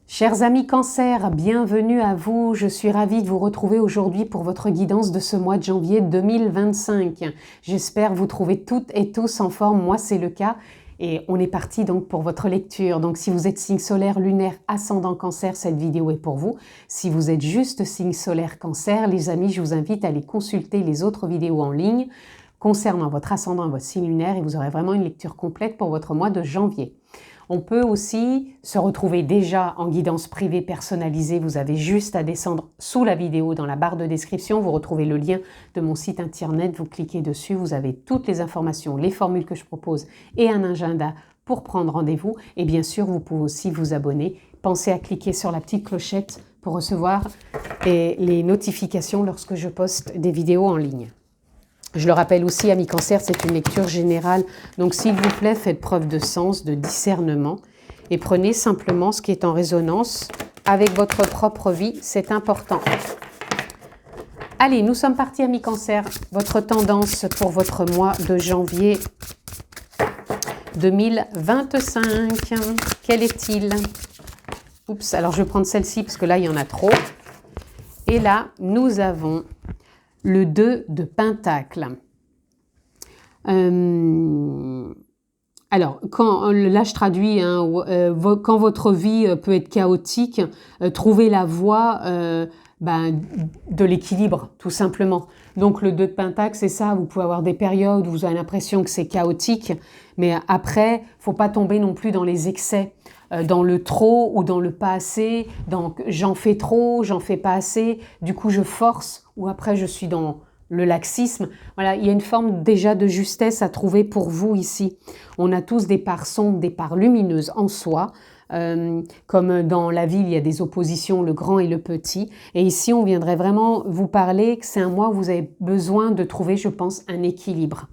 Chers amis Cancer, bienvenue à vous. Je suis ravie de vous retrouver aujourd'hui pour votre guidance de ce mois de janvier 2025. J'espère vous trouver toutes et tous en forme. Moi, c'est le cas. Et on est parti donc pour votre lecture. Donc, si vous êtes signe solaire, lunaire, ascendant Cancer, cette vidéo est pour vous. Si vous êtes juste signe solaire Cancer, les amis, je vous invite à aller consulter les autres vidéos en ligne concernant votre ascendant et votre signe lunaire et vous aurez vraiment une lecture complète pour votre mois de janvier. On peut aussi se retrouver déjà en guidance privée personnalisée. Vous avez juste à descendre sous la vidéo dans la barre de description. Vous retrouvez le lien de mon site internet. Vous cliquez dessus. Vous avez toutes les informations, les formules que je propose et un agenda pour prendre rendez-vous. Et bien sûr, vous pouvez aussi vous abonner. Pensez à cliquer sur la petite clochette pour recevoir les notifications lorsque je poste des vidéos en ligne. Je le rappelle aussi, amis Cancer, c'est une lecture générale. Donc, s'il vous plaît, faites preuve de sens, de discernement et prenez simplement ce qui est en résonance avec votre propre vie. C'est important. Allez, nous sommes partis, amis Cancer. Votre tendance pour votre mois de janvier 2025. Quel est-il? Oups, alors je vais prendre celle-ci parce que là, il y en a trop. Et là, nous avons le 2 de Pentacle. Alors, là je traduis, quand votre vie peut être chaotique, trouvez la voie de l'équilibre, tout simplement. Donc le 2 de Pentacle, c'est ça, vous pouvez avoir des périodes où vous avez l'impression que c'est chaotique, mais après, faut pas tomber non plus dans les excès. Dans le trop ou dans le pas assez, donc j'en fais trop, j'en fais pas assez, du coup je force, ou après je suis dans le laxisme. Voilà, il y a une forme déjà de justesse à trouver pour vous ici. On a tous des parts sombres, des parts lumineuses en soi, comme dans la vie il y a des oppositions, le grand et le petit, et ici on viendrait vraiment vous parler que c'est un mois où vous avez besoin de trouver, je pense, un équilibre.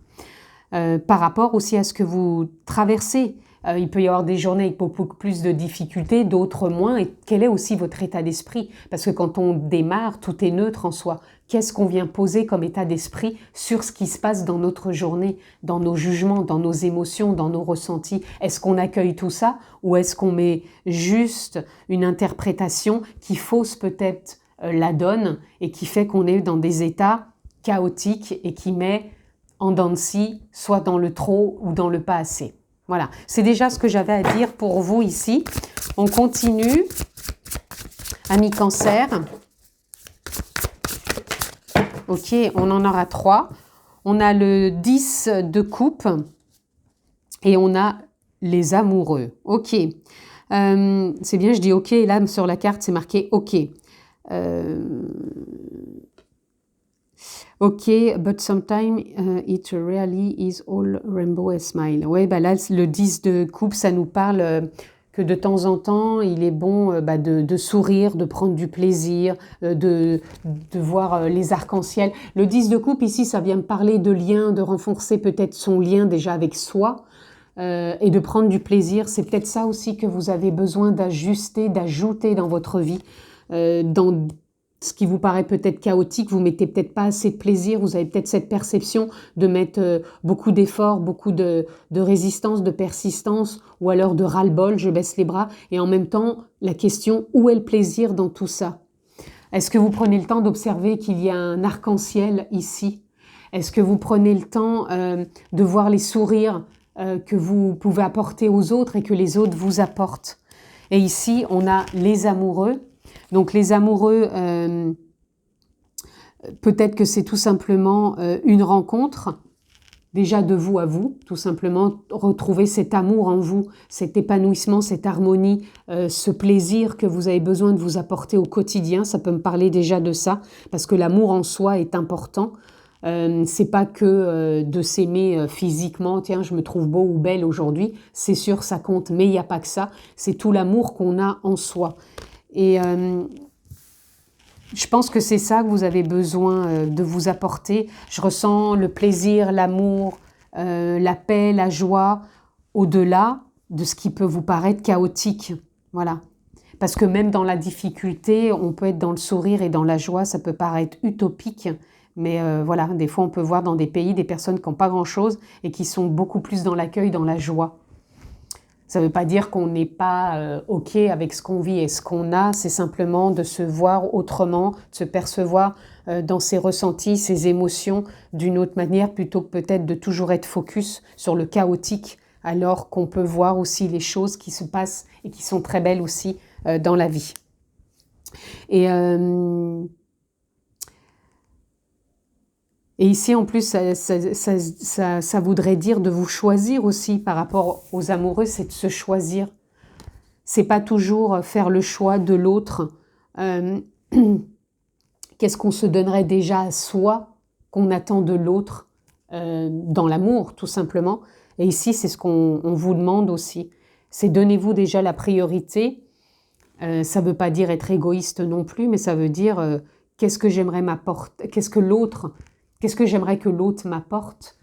Par rapport aussi à ce que vous traversez. Il peut y avoir des journées avec beaucoup plus de difficultés, d'autres moins. Et quel est aussi votre état d'esprit? Parce que quand on démarre, tout est neutre en soi. Qu'est-ce qu'on vient poser comme état d'esprit sur ce qui se passe dans notre journée, dans nos jugements, dans nos émotions, dans nos ressentis? Est-ce qu'on accueille tout ça ou est-ce qu'on met juste une interprétation qui fausse peut-être la donne et qui fait qu'on est dans des états chaotiques et qui met en dents de scie, soit dans le trop ou dans le pas assez? Voilà, c'est déjà ce que j'avais à dire pour vous ici. On continue, amis Cancer. Ok, on en aura 3. On a le 10 de coupe et on a les amoureux. Ok, c'est bien, je dis ok, et là sur la carte c'est marqué ok. Ok, but sometimes it really is all rainbow and smile. Ouais, bah là, le 10 de coupe, ça nous parle que de temps en temps, il est bon de sourire, de prendre du plaisir, de voir les arcs-en-ciel. Le 10 de coupe, ici, ça vient me parler de lien, de renforcer peut-être son lien déjà avec soi et de prendre du plaisir. C'est peut-être ça aussi que vous avez besoin d'ajuster, d'ajouter dans votre vie, dans ce qui vous paraît peut-être chaotique, vous mettez peut-être pas assez de plaisir, vous avez peut-être cette perception de mettre beaucoup d'efforts, beaucoup de résistance, de persistance, ou alors de ras-le-bol, je baisse les bras, et en même temps, la question, où est le plaisir dans tout ça? Est-ce que vous prenez le temps d'observer qu'il y a un arc-en-ciel ici? Est-ce que vous prenez le temps de voir les sourires que vous pouvez apporter aux autres et que les autres vous apportent? Et ici, on a les amoureux. Donc les amoureux, peut-être que c'est tout simplement une rencontre, déjà de vous à vous, tout simplement retrouver cet amour en vous, cet épanouissement, cette harmonie, ce plaisir que vous avez besoin de vous apporter au quotidien. Ça peut me parler déjà de ça, parce que l'amour en soi est important. C'est pas que de s'aimer physiquement, tiens je me trouve beau ou belle aujourd'hui, c'est sûr ça compte, mais il n'y a pas que ça, c'est tout l'amour qu'on a en soi. Et je pense que c'est ça que vous avez besoin de vous apporter. Je ressens le plaisir, l'amour, la paix, la joie, au-delà de ce qui peut vous paraître chaotique. Voilà. Parce que même dans la difficulté, on peut être dans le sourire et dans la joie, ça peut paraître utopique. Mais voilà, des fois on peut voir dans des pays des personnes qui n'ont pas grand-chose et qui sont beaucoup plus dans l'accueil, dans la joie. Ça ne veut pas dire qu'on n'est pas OK avec ce qu'on vit et ce qu'on a, c'est simplement de se voir autrement, de se percevoir dans ses ressentis, ses émotions d'une autre manière, plutôt que peut-être de toujours être focus sur le chaotique, alors qu'on peut voir aussi les choses qui se passent et qui sont très belles aussi dans la vie. Et ici, en plus, ça voudrait dire de vous choisir aussi par rapport aux amoureux, c'est de se choisir. C'est pas toujours faire le choix de l'autre. Qu'est-ce qu'on se donnerait déjà à soi, qu'on attend de l'autre dans l'amour, tout simplement. Et ici, c'est ce qu'on vous demande aussi. C'est donnez-vous déjà la priorité. Ça ne veut pas dire être égoïste non plus, mais ça veut dire qu'est-ce que j'aimerais m'apporter, qu'est-ce que j'aimerais que l'autre m'apporte.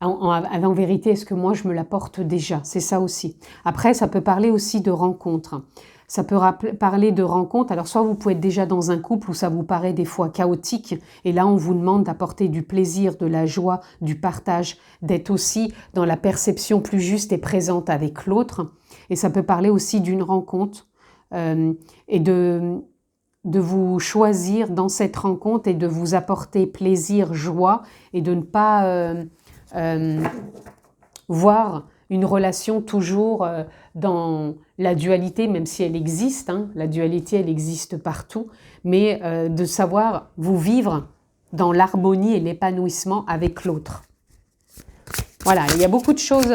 En vérité, est-ce que moi je me l'apporte déjà? C'est ça aussi. Après, ça peut parler aussi de rencontres. Ça peut parler de rencontres. Alors, soit vous pouvez être déjà dans un couple où ça vous paraît des fois chaotique, et là, on vous demande d'apporter du plaisir, de la joie, du partage, d'être aussi dans la perception plus juste et présente avec l'autre. Et ça peut parler aussi d'une rencontre et de vous choisir dans cette rencontre et de vous apporter plaisir, joie, et de ne pas voir une relation toujours dans la dualité, même si elle existe, hein, la dualité elle existe partout, mais de savoir vous vivre dans l'harmonie et l'épanouissement avec l'autre. Voilà, il y a beaucoup de choses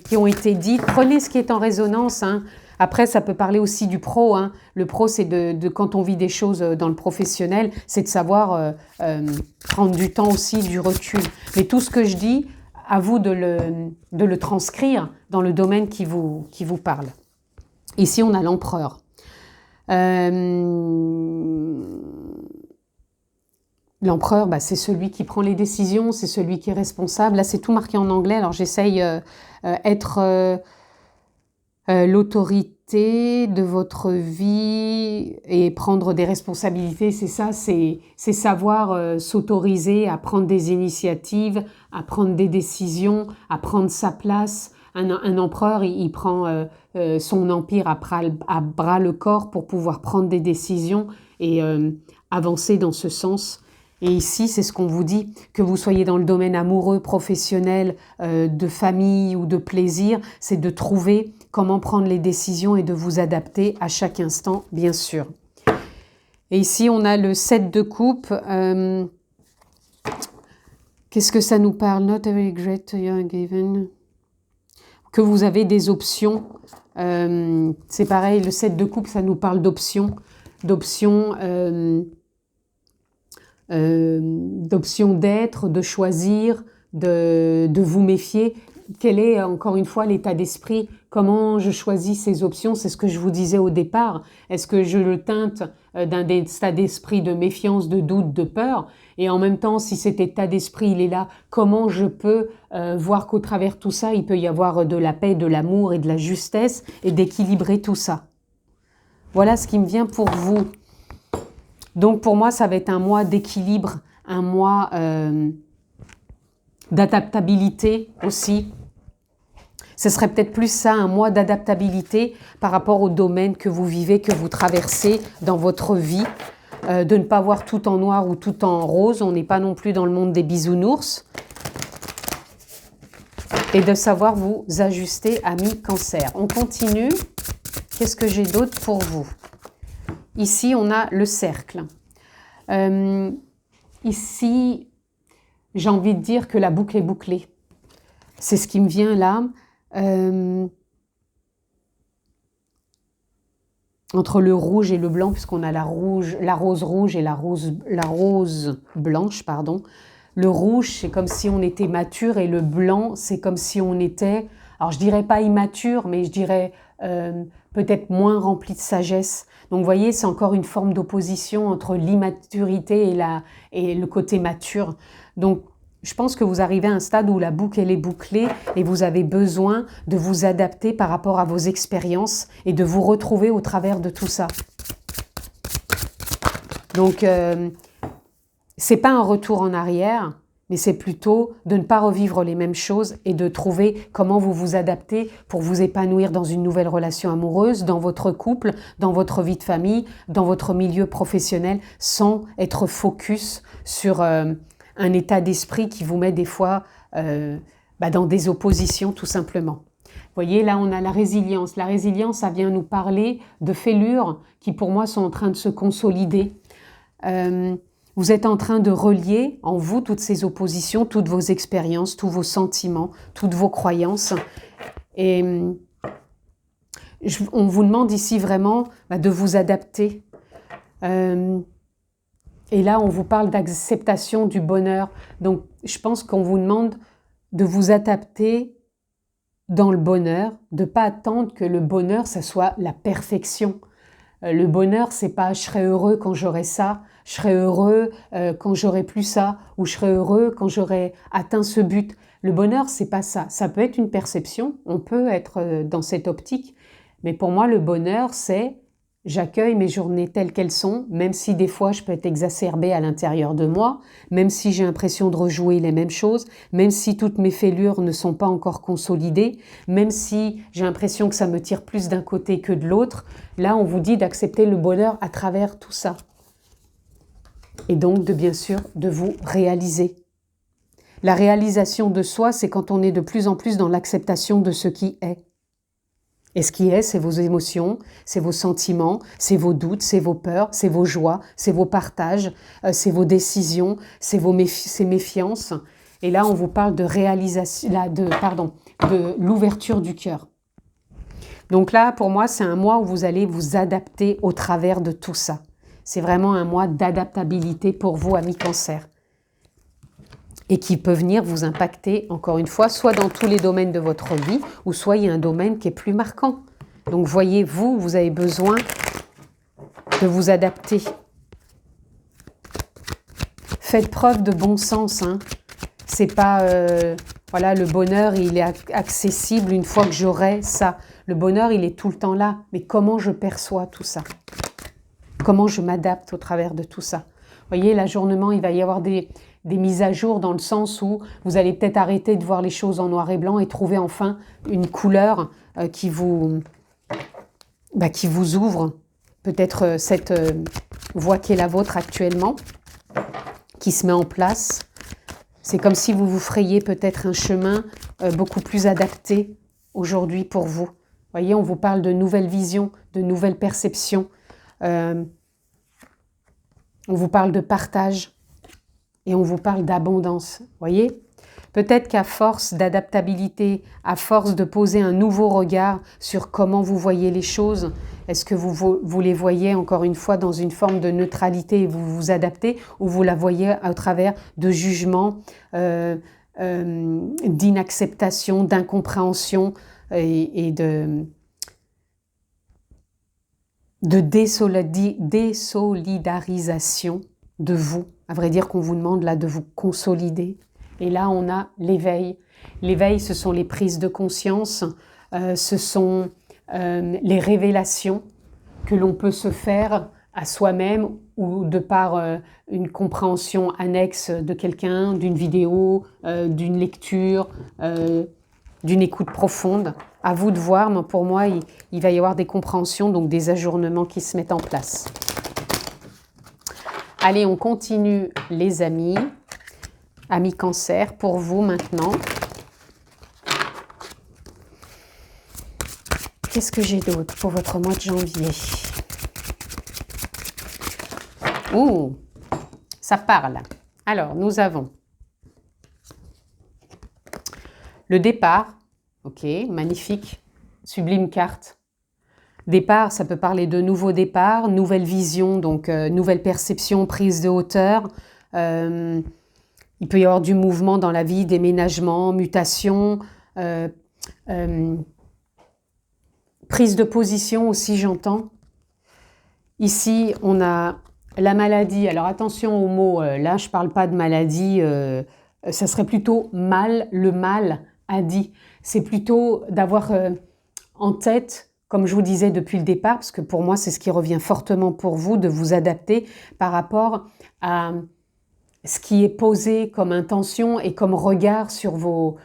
qui ont été dites. Prenez ce qui est en résonance. Hein. Après, ça peut parler aussi du pro. Hein. Le pro, c'est de quand on vit des choses dans le professionnel, c'est de savoir prendre du temps aussi, du recul. Mais tout ce que je dis, à vous de le transcrire dans le domaine qui vous parle. Ici, on a l'empereur. L'empereur, bah, c'est celui qui prend les décisions, c'est celui qui est responsable. Là, c'est tout marqué en anglais, alors j'essaye être l'autorité de votre vie et prendre des responsabilités. C'est ça, c'est savoir s'autoriser à prendre des initiatives, à prendre des décisions, à prendre sa place. Un empereur, il prend son empire à bras le corps pour pouvoir prendre des décisions et avancer dans ce sens. Et ici, c'est ce qu'on vous dit, que vous soyez dans le domaine amoureux, professionnel, de famille ou de plaisir, c'est de trouver comment prendre les décisions et de vous adapter à chaque instant, bien sûr. Et ici, on a le 7 de coupe. Qu'est-ce que ça nous parle? Not very great you are given. Que vous avez des options. C'est pareil, le 7 de coupe, ça nous parle d'options. D'options d'être, de choisir, de vous méfier. Quel est, encore une fois, l'état d'esprit? Comment je choisis ces options? C'est ce que je vous disais au départ. Est-ce que je le teinte d'un état d'esprit de méfiance, de doute, de peur? Et en même temps, si cet état d'esprit, il est là, comment je peux voir qu'au travers de tout ça, il peut y avoir de la paix, de l'amour et de la justesse et d'équilibrer tout ça? Voilà ce qui me vient pour vous. Donc pour moi, ça va être un mois d'équilibre, un mois d'adaptabilité aussi. Ce serait peut-être plus ça, un mois d'adaptabilité par rapport au domaine que vous vivez, que vous traversez dans votre vie. De ne pas voir tout en noir ou tout en rose. On n'est pas non plus dans le monde des bisounours. Et de savoir vous ajuster, amis Cancer. On continue. Qu'est-ce que j'ai d'autre pour vous? Ici, on a le cercle. Ici, j'ai envie de dire que la boucle est bouclée. C'est ce qui me vient là. Entre le rouge et le blanc, puisqu'on a la rose rouge et la rose blanche, pardon. Le rouge, c'est comme si on était mature, et le blanc, c'est comme si on était, alors je dirais pas immature, mais je dirais peut-être moins rempli de sagesse. Donc vous voyez, c'est encore une forme d'opposition entre l'immaturité et le côté mature. Donc je pense que vous arrivez à un stade où la boucle elle est bouclée et vous avez besoin de vous adapter par rapport à vos expériences et de vous retrouver au travers de tout ça. Donc c'est pas un retour en arrière, mais c'est plutôt de ne pas revivre les mêmes choses et de trouver comment vous vous adaptez pour vous épanouir dans une nouvelle relation amoureuse, dans votre couple, dans votre vie de famille, dans votre milieu professionnel, sans être focus sur un état d'esprit qui vous met des fois dans des oppositions tout simplement. Vous voyez, là, on a la résilience. La résilience, ça vient nous parler de fêlures qui, pour moi, sont en train de se consolider. Vous êtes en train de relier en vous toutes ces oppositions, toutes vos expériences, tous vos sentiments, toutes vos croyances. Et on vous demande ici vraiment de vous adapter. Et là, on vous parle d'acceptation du bonheur. Donc, je pense qu'on vous demande de vous adapter dans le bonheur, de ne pas attendre que le bonheur, ça soit la perfection. Le bonheur, c'est pas « je serai heureux quand j'aurai ça », « je serai heureux quand j'aurai plus ça » ou « je serai heureux quand j'aurai atteint ce but ». Le bonheur, c'est pas ça. Ça peut être une perception, on peut être dans cette optique, mais pour moi, le bonheur, c'est j'accueille mes journées telles qu'elles sont, même si des fois je peux être exacerbée à l'intérieur de moi, même si j'ai l'impression de rejouer les mêmes choses, même si toutes mes fêlures ne sont pas encore consolidées, même si j'ai l'impression que ça me tire plus d'un côté que de l'autre. Là, on vous dit d'accepter le bonheur à travers tout ça. Et donc, bien sûr, de vous réaliser. La réalisation de soi, c'est quand on est de plus en plus dans l'acceptation de ce qui est. Et ce qui est, c'est vos émotions, c'est vos sentiments, c'est vos doutes, c'est vos peurs, c'est vos joies, c'est vos partages, c'est vos décisions, c'est ces méfiances. Et là, on vous parle de réalisation, de l'ouverture du cœur. Donc là, pour moi, c'est un mois où vous allez vous adapter au travers de tout ça. C'est vraiment un mois d'adaptabilité pour vous, amis Cancer. Et qui peut venir vous impacter, encore une fois, soit dans tous les domaines de votre vie, ou soit il y a un domaine qui est plus marquant. Donc voyez, vous avez besoin de vous adapter. Faites preuve de bon sens. C'est pas, voilà, le bonheur, il est accessible une fois que j'aurai ça. Le bonheur, il est tout le temps là. Mais comment je perçois tout ça? Comment je m'adapte au travers de tout ça? Vous voyez, l'ajournement, il va y avoir des mises à jour dans le sens où vous allez peut-être arrêter de voir les choses en noir et blanc et trouver enfin une couleur qui vous ouvre. Peut-être cette voie qui est la vôtre actuellement, qui se met en place. C'est comme si vous vous frayiez peut-être un chemin beaucoup plus adapté aujourd'hui pour vous. Vous voyez, on vous parle de nouvelles visions, de nouvelles perceptions. On vous parle de partage et on vous parle d'abondance. Voyez, peut-être qu'à force d'adaptabilité, à force de poser un nouveau regard sur comment vous voyez les choses, est-ce que vous les voyez encore une fois dans une forme de neutralité et vous vous adaptez, ou vous la voyez à travers de jugements, d'inacceptation, d'incompréhension et de désolidarisation de vous. À vrai dire qu'on vous demande là de vous consolider. Et là, on a l'éveil. L'éveil, ce sont les prises de conscience, ce sont les révélations que l'on peut se faire à soi-même ou de par une compréhension annexe de quelqu'un, d'une vidéo, d'une lecture, d'une écoute profonde. À vous de voir, mais pour moi, il va y avoir des compréhensions, donc des ajournements qui se mettent en place. Allez, on continue les amis. Amis Cancer, pour vous maintenant. Qu'est-ce que j'ai d'autre pour votre mois de janvier? Ouh, ça parle. Alors, nous avons le départ. Ok, magnifique, sublime carte. Départ, ça peut parler de nouveau départ, nouvelle vision, donc nouvelle perception, prise de hauteur. Il peut y avoir du mouvement dans la vie, déménagement, mutation, prise de position aussi, j'entends. Ici, on a la maladie. Alors attention aux mots, là je ne parle pas de maladie, ça serait plutôt mal, le mal a dit. C'est plutôt d'avoir en tête, comme je vous disais depuis le départ, parce que pour moi c'est ce qui revient fortement pour vous, de vous adapter par rapport à ce qui est posé comme intention et comme regard sur vos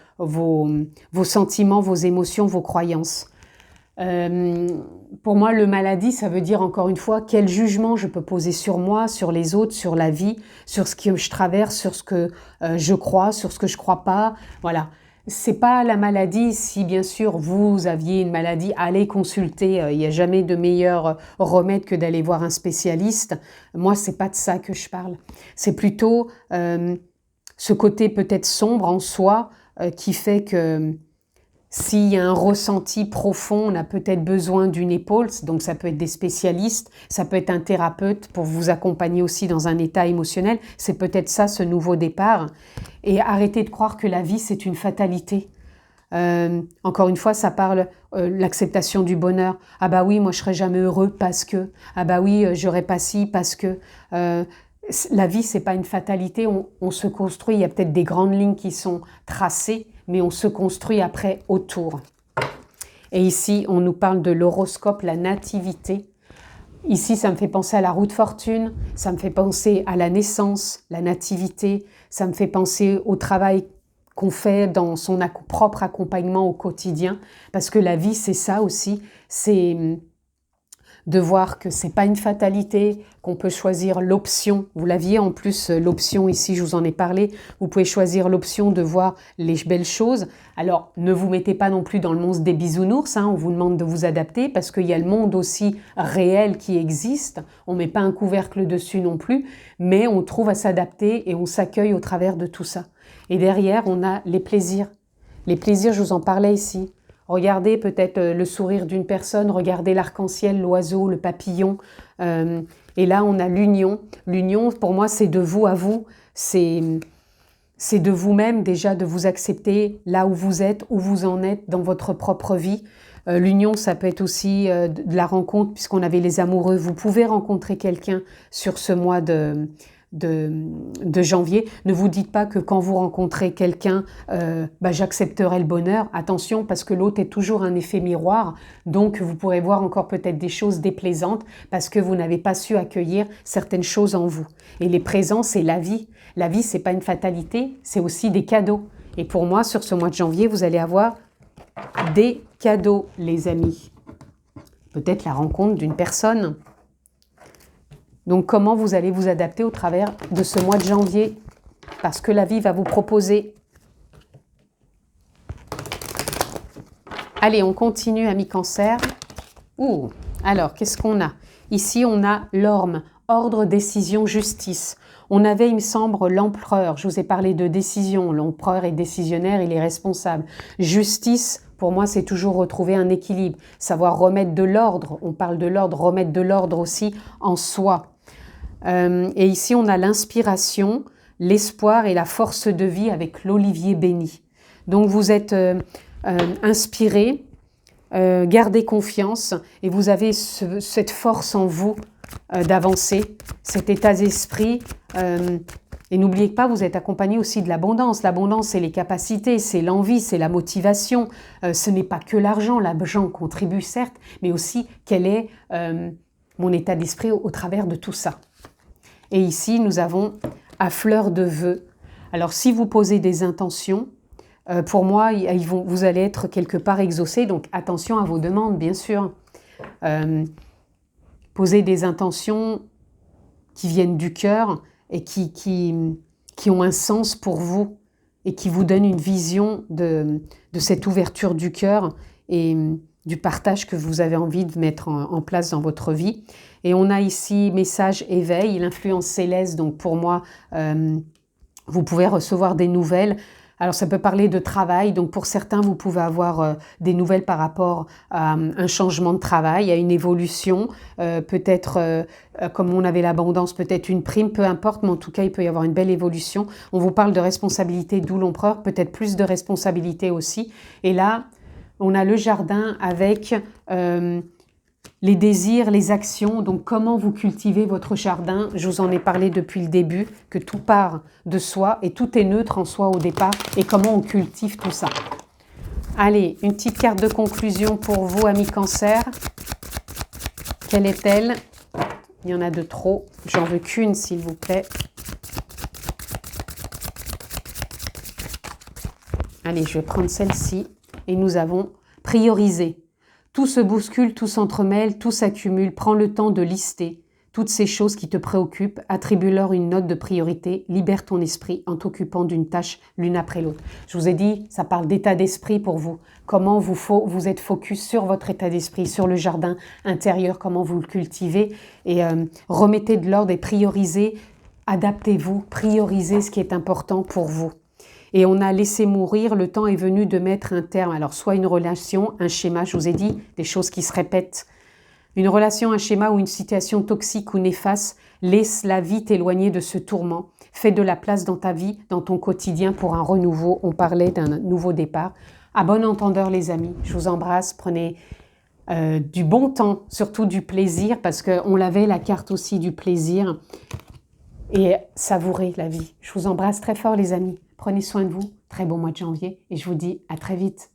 sentiments, vos émotions, vos croyances. Pour moi, le maladie, ça veut dire encore une fois quel jugement je peux poser sur moi, sur les autres, sur la vie, sur ce que je traverse, sur ce que je crois, sur ce que je crois pas. Voilà. C'est pas la maladie. Si bien sûr vous aviez une maladie, allez consulter. Il n'y a jamais de meilleur remède que d'aller voir un spécialiste. Moi, c'est pas de ça que je parle. C'est plutôt ce côté peut-être sombre en soi qui fait que s'il y a un ressenti profond, on a peut-être besoin d'une épaule, donc ça peut être des spécialistes, ça peut être un thérapeute pour vous accompagner aussi dans un état émotionnel. C'est peut-être ça, ce nouveau départ. Et arrêtez de croire que la vie, c'est une fatalité. Encore une fois, ça parle l'acceptation du bonheur. Ah bah oui, moi je serai jamais heureux parce que. Ah bah oui, j'aurai pas ci parce que. La vie, c'est pas une fatalité. On se construit. Il y a peut-être des grandes lignes qui sont tracées, mais on se construit après autour. Et ici, on nous parle de l'horoscope, la nativité. Ici, ça me fait penser à la roue de fortune, ça me fait penser à la naissance, la nativité, ça me fait penser au travail qu'on fait dans son propre accompagnement au quotidien, parce que la vie, c'est ça aussi, c'est de voir que c'est pas une fatalité, qu'on peut choisir l'option. Vous l'aviez en plus, l'option ici, je vous en ai parlé. Vous pouvez choisir l'option de voir les belles choses. Alors, ne vous mettez pas non plus dans le monstre des bisounours. On vous demande de vous adapter parce qu'il y a le monde aussi réel qui existe. On met pas un couvercle dessus non plus, mais on trouve à s'adapter et on s'accueille au travers de tout ça. Et derrière, on a les plaisirs. Les plaisirs, je vous en parlais ici. Regardez peut-être le sourire d'une personne, regardez l'arc-en-ciel, l'oiseau, le papillon. Et là, on a l'union. L'union, pour moi, c'est de vous à vous. C'est de vous-même déjà, de vous accepter là où vous êtes, où vous en êtes dans votre propre vie. L'union, ça peut être aussi de la rencontre, puisqu'on avait les amoureux. Vous pouvez rencontrer quelqu'un sur ce mois de janvier. Ne vous dites pas que quand vous rencontrez quelqu'un, j'accepterai le bonheur. Attention, parce que l'autre est toujours un effet miroir, donc vous pourrez voir encore peut-être des choses déplaisantes parce que vous n'avez pas su accueillir certaines choses en vous. Et les présents, c'est la vie. La vie, c'est pas une fatalité, c'est aussi des cadeaux. Et pour moi, sur ce mois de janvier, vous allez avoir des cadeaux, les amis. Peut-être la rencontre d'une personne. Donc, comment vous allez vous adapter au travers de ce mois de janvier? Parce que la vie va vous proposer. Allez, on continue, amis Cancer. Alors, qu'est-ce qu'on a? Ici, on a l'orme, ordre, décision, justice. On avait, il me semble, l'empereur. Je vous ai parlé de décision. L'empereur est décisionnaire, il est responsable. Justice, pour moi, c'est toujours retrouver un équilibre. Savoir remettre de l'ordre. On parle de l'ordre, remettre de l'ordre aussi en soi. Et ici, on a l'inspiration, l'espoir et la force de vie avec l'olivier béni. Donc, vous êtes inspiré, gardez confiance et vous avez cette force en vous d'avancer, cet état d'esprit. Et n'oubliez pas, vous êtes accompagné aussi de l'abondance. L'abondance, c'est les capacités, c'est l'envie, c'est la motivation. Ce n'est pas que l'argent. L'argent contribue certes, mais aussi quel est mon état d'esprit au travers de tout ça. Et ici, nous avons à fleur de vœux. Alors, si vous posez des intentions, pour moi, vous allez être quelque part exaucé. Donc, attention à vos demandes, bien sûr. Posez des intentions qui viennent du cœur et qui ont un sens pour vous et qui vous donnent une vision de cette ouverture du cœur et du partage que vous avez envie de mettre en place dans votre vie. Et on a ici message éveil, l'influence céleste. Donc pour moi, vous pouvez recevoir des nouvelles. Alors ça peut parler de travail. Donc pour certains, vous pouvez avoir des nouvelles par rapport à un changement de travail, à une évolution. Peut-être, comme on avait l'abondance, peut-être une prime, peu importe. Mais en tout cas, il peut y avoir une belle évolution. On vous parle de responsabilité, d'où l'empereur. Peut-être plus de responsabilité aussi. Et là, on a le jardin avec les désirs, les actions. Donc, comment vous cultivez votre jardin? Je vous en ai parlé depuis le début, que tout part de soi et tout est neutre en soi au départ. Et comment on cultive tout ça? Allez, une petite carte de conclusion pour vous, amis Cancer. Quelle est-elle? Il y en a de trop. J'en veux qu'une, s'il vous plaît. Allez, je vais prendre celle-ci. Et nous avons priorisé. Tout se bouscule, tout s'entremêle, tout s'accumule. Prends le temps de lister toutes ces choses qui te préoccupent. Attribue-leur une note de priorité. Libère ton esprit en t'occupant d'une tâche l'une après l'autre. Je vous ai dit, ça parle d'état d'esprit pour vous. Comment vous êtes focus sur votre état d'esprit, sur le jardin intérieur, comment vous le cultivez. Et remettez de l'ordre et priorisez. Adaptez-vous, priorisez ce qui est important pour vous. Et on a laissé mourir, le temps est venu de mettre un terme. Alors, soit une relation, un schéma, je vous ai dit, des choses qui se répètent. Une relation, un schéma ou une situation toxique ou néfaste, laisse la vie t'éloigner de ce tourment. Fais de la place dans ta vie, dans ton quotidien pour un renouveau. On parlait d'un nouveau départ. À bon entendeur, les amis, je vous embrasse. Prenez du bon temps, surtout du plaisir, parce qu'on l'avait la carte aussi du plaisir. Et savourez la vie. Je vous embrasse très fort, les amis. Prenez soin de vous. Très bon mois de janvier et je vous dis à très vite.